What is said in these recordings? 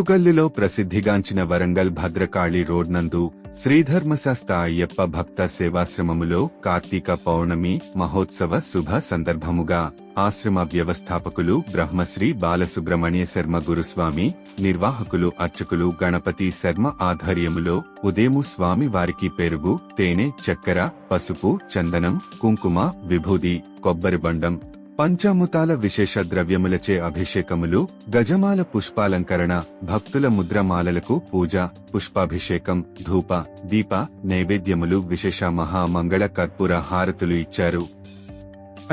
ఓరుగల్లులో ప్రసిద్ధిగాంచిన వరంగల్ భద్రకాళి రోడ్ నందు శ్రీధర్మశాస్త్ర అయ్యప్ప భక్త సేవాశ్రమములో కార్తీక పౌర్ణమి మహోత్సవ శుభ సందర్భముగా ఆశ్రమ వ్యవస్థాపకులు బ్రహ్మశ్రీ బాలసుబ్రహ్మణ్య శర్మ గురుస్వామి, నిర్వాహకులు అర్చకులు గణపతి శర్మ ఆధ్వర్యములో ఉదయము స్వామి వారికి పెరుగు, తేనె, చక్కెర, పసుపు, చందనం, కుంకుమ, విభూది, కొబ్బరిబండం, పంచామృతాల విశేష ద్రవ్యములచే అభిషేకములు, గజమాల పుష్పాలంకరణ, భక్తుల ముద్రమాలలకు పూజ, పుష్పాభిషేకం, ధూప, దీప నైవేద్యములు, విశేష మహామంగళ కర్పూర హారతులు ఇచ్చారు.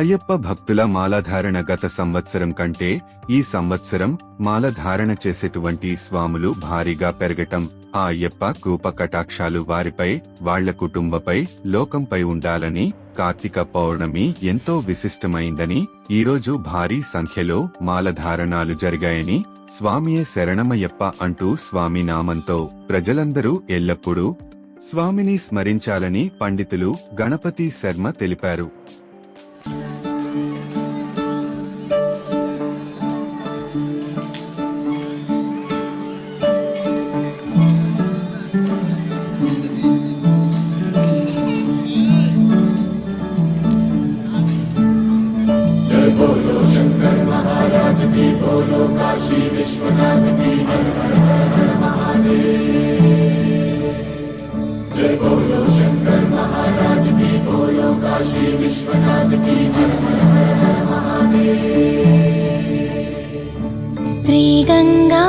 అయ్యప్ప భక్తుల మాలధారణ గత సంవత్సరం కంటే ఈ సంవత్సరం మాలధారణ చేసేటువంటి స్వాములు భారీగా పెరగటం, ఆ అయ్యప్ప కృప కటాక్షాలు వారిపై, వాళ్ల కుటుంబపై, లోకంపై ఉండాలని, కార్తీక పౌర్ణమి ఎంతో విశిష్టమైందని, ఈరోజు భారీ సంఖ్యలో మాలధారణాలు జరిగాయని, స్వామియే శరణమయ్యప్ప అంటూ స్వామి నామంతో ప్రజలందరూ ఎల్లప్పుడూ స్వామిని స్మరించాలని పండితులు గణపతి శర్మ తెలిపారు. बोलो शंकर महाराज की, बोलो काशी विश्वनाथ की, हर हर हर हर महादेव। जय बोलो शंकर महाराज की, बोलो काशी विश्वनाथ की, हर हर हर हर महादेव। श्री गंगा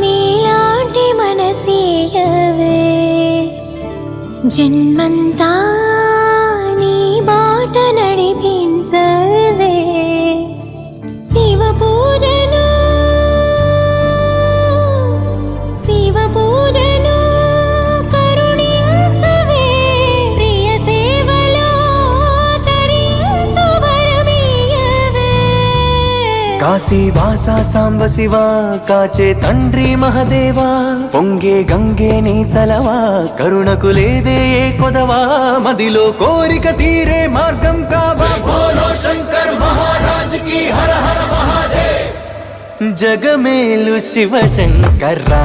नीलांटी मनसीयवे, जन्मंता नी बाट नडिपिंचवे, शिव पूजनु करुणिंचवे, प्रिय सेवलो तरिंचु वरमीयवे। కాశీ వాసా సాంబ శివ, కాచే తండ్రి మహదేవా, పొంగే గంగే నీ చలవా, కరుణకు లేదే ఏ కొదవా, మదిలో కోరిక తీరే మార్గం కావా. बोलो शंकर महाराज की, हर हर महादेव। జగమేలు శివ శంకర్రా.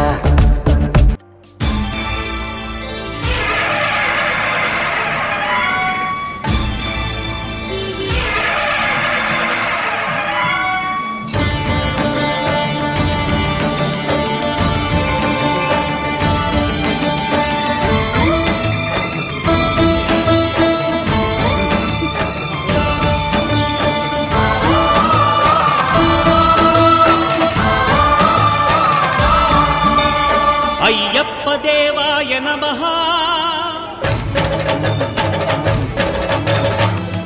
అయ్యప్ప దేవాయ నమః,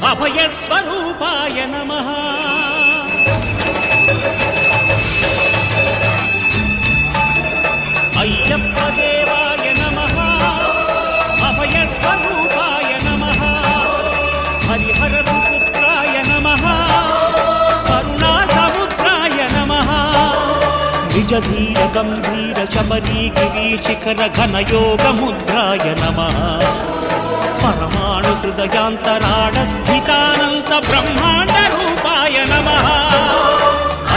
అభయ స్వరూపాయ నమః, అయ్యప్ప దేవాయ నమః, అభయ స్వరూపాయ నమః, హరిహర సుపుత్రాయ నమః, కరుణా సముద్రాయ నమః, నిజ ధీర గంభీర శబరీ గిరి శిఖర ఘన యోగ ముద్రాయ నమః, పరమాణు హృదయాంతరాడ స్థితానంత బ్రహ్మాండ రూపాయ నమః,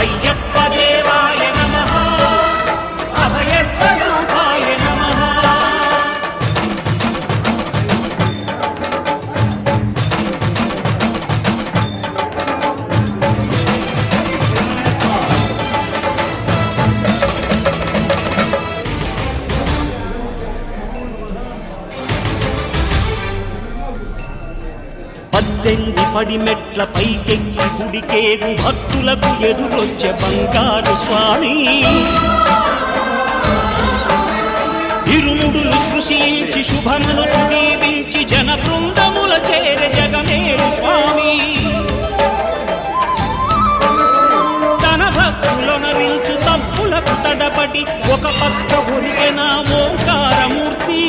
అయ్యప్ప దేవాయ నమః, అభయ స్వరూపాయ నమః. పద్దెనిమిది పడిమెట్ల పైకెక్కి గుడికేగు భక్తులకు ఎదురొచ్చే బంగారు స్వామి, ఇరుముడులు సృష్టించి శుభములు దీవించి జన బృందముల చేరే జగమేలు స్వామి, తన భక్తులనరించు తప్పులకు తడబడి ఒక పక్క ఒరిగిన ఓంకారమూర్తి.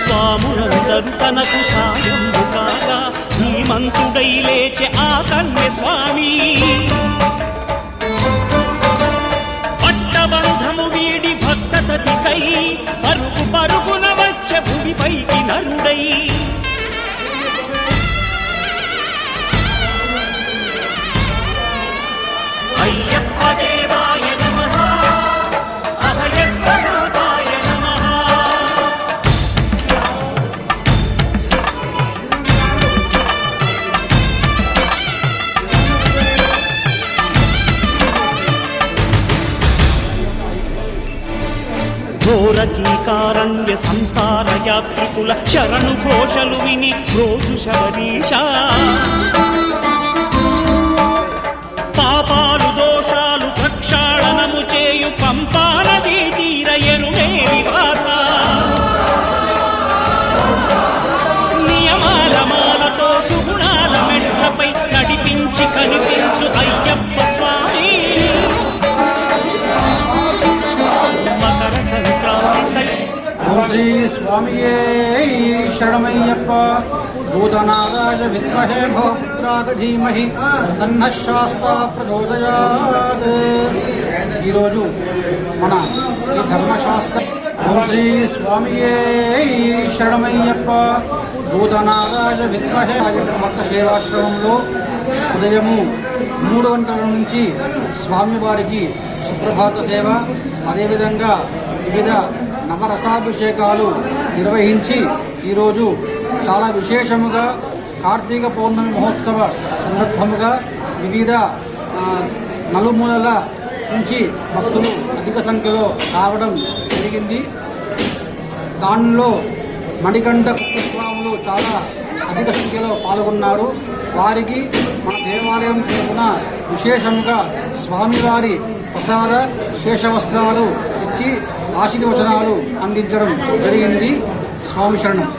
స్వాములందరూ తనకు సాయము కాగా ధీమంతుడై లేచే ఆ కన్య స్వామి, పట్టబంధము వీడి భక్తతదికై పరుగు పరుగున వచ్చే భూమిపైకి నరుడై, ఘోర కీకారణ్య సంసార యాత్రికుల శరణు ఘోషలు విని రోజు శబరీష పాపాలు దోషాలు ప్రక్షాళనము చేయు పంపా నదీ తీర ఎరుమే నివాస నియమాల మాలతో సుగుణాల మెట్లపై నడిపించి కనిపించు అయ్యప్ప స్వామి మకర సంక్రాంతి సై ఓం శ్రీ స్వామియే శరణమయ్యప్ప భూతనాగాయ విద్మహే భవపుత్రాయ ధీమహి తన్నః శాస్తా ప్రచోదయాత్. ఈరోజు మన ఈ ధర్మశాస్త్ర ఓం శ్రీ స్వామియే శరణమయ్యప్ప భూతనాగాయ విద్మహే భక్త సేవాశ్రమంలో ఉదయము 3 గంటల నుంచి స్వామివారికి సుప్రభాత సేవ, అదేవిధంగా వివిధ నవరసాభిషేకాలు నిర్వహించి ఈరోజు చాలా విశేషముగా కార్తీక పౌర్ణమి మహోత్సవ సందర్భముగా వివిధ నలుమూలల నుంచి భక్తులు అధిక సంఖ్యలో రావడం జరిగింది. దానిలో మణికంఠ కుటుంబాలు చాలా అధిక సంఖ్యలో పాల్గొన్నారు. వారికి మన దేవాలయం తరపున విశేషంగా స్వామివారి ప్రసాద శేషవస్త్రాలు ఇచ్చి ఆశీర్వచనాలు అందించడం జరిగింది. స్వామి శరణం.